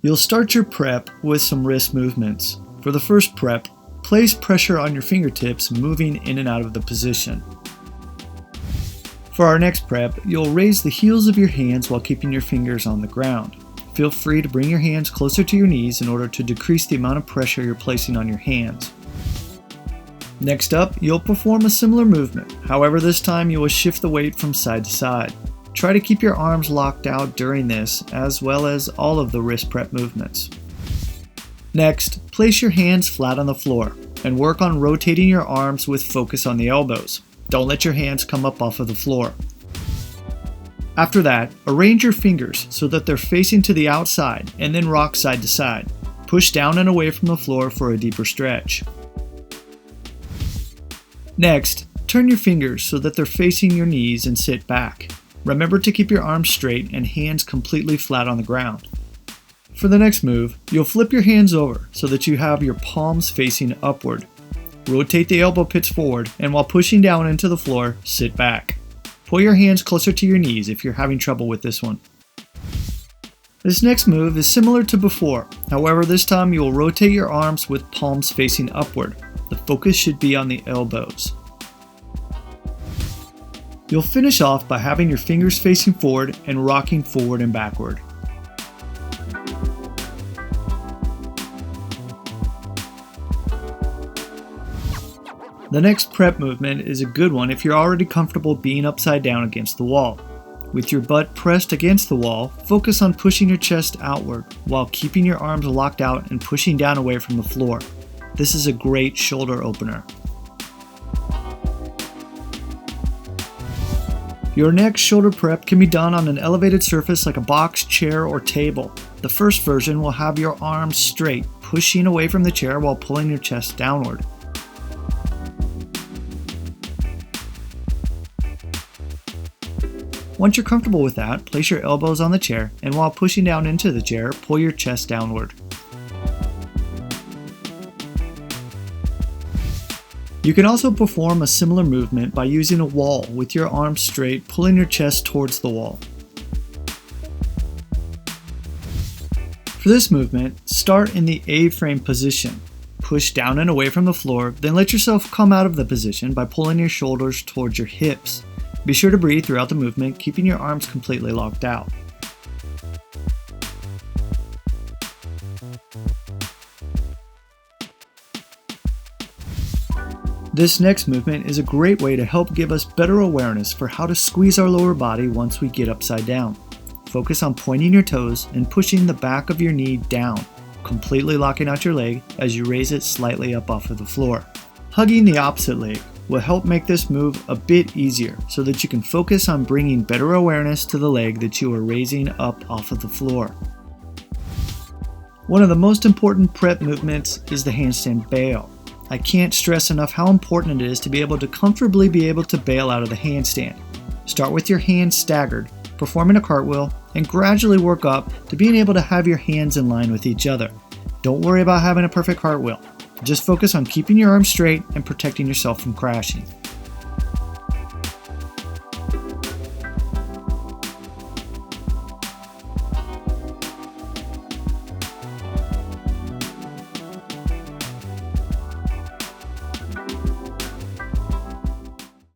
You'll start your prep with some wrist movements. For the first prep, place pressure on your fingertips moving in and out of the position. For our next prep, you'll raise the heels of your hands while keeping your fingers on the ground. Feel free to bring your hands closer to your knees in order to decrease the amount of pressure you're placing on your hands. Next up, you'll perform a similar movement. However, this time you will shift the weight from side to side. Try to keep your arms locked out during this, as well as all of the wrist prep movements. Next, place your hands flat on the floor and work on rotating your arms with focus on the elbows. Don't let your hands come up off of the floor. After that, arrange your fingers so that they're facing to the outside and then rock side to side. Push down and away from the floor for a deeper stretch. Next, turn your fingers so that they're facing your knees and sit back. Remember to keep your arms straight and hands completely flat on the ground. For the next move, you'll flip your hands over so that you have your palms facing upward. Rotate the elbow pits forward, and while pushing down into the floor, sit back. Pull your hands closer to your knees if you're having trouble with this one. This next move is similar to before. However, this time you will rotate your arms with palms facing upward. The focus should be on the elbows. You'll finish off by having your fingers facing forward and rocking forward and backward. The next prep movement is a good one if you're already comfortable being upside down against the wall. With your butt pressed against the wall, focus on pushing your chest outward while keeping your arms locked out and pushing down away from the floor. This is a great shoulder opener. Your next shoulder prep can be done on an elevated surface like a box, chair, or table. The first version will have your arms straight, pushing away from the chair while pulling your chest downward. Once you're comfortable with that, place your elbows on the chair, and while pushing down into the chair, pull your chest downward. You can also perform a similar movement by using a wall with your arms straight, pulling your chest towards the wall. For this movement, start in the A-frame position. Push down and away from the floor, then let yourself come out of the position by pulling your shoulders towards your hips. Be sure to breathe throughout the movement, keeping your arms completely locked out. This next movement is a great way to help give us better awareness for how to squeeze our lower body once we get upside down. Focus on pointing your toes and pushing the back of your knee down, completely locking out your leg as you raise it slightly up off of the floor. Hugging the opposite leg will help make this move a bit easier so that you can focus on bringing better awareness to the leg that you are raising up off of the floor. One of the most important prep movements is the handstand bail. I can't stress enough how important it is to be able to comfortably bail out of the handstand. Start with your hands staggered, performing a cartwheel, and gradually work up to being able to have your hands in line with each other. Don't worry about having a perfect cartwheel. Just focus on keeping your arms straight and protecting yourself from crashing.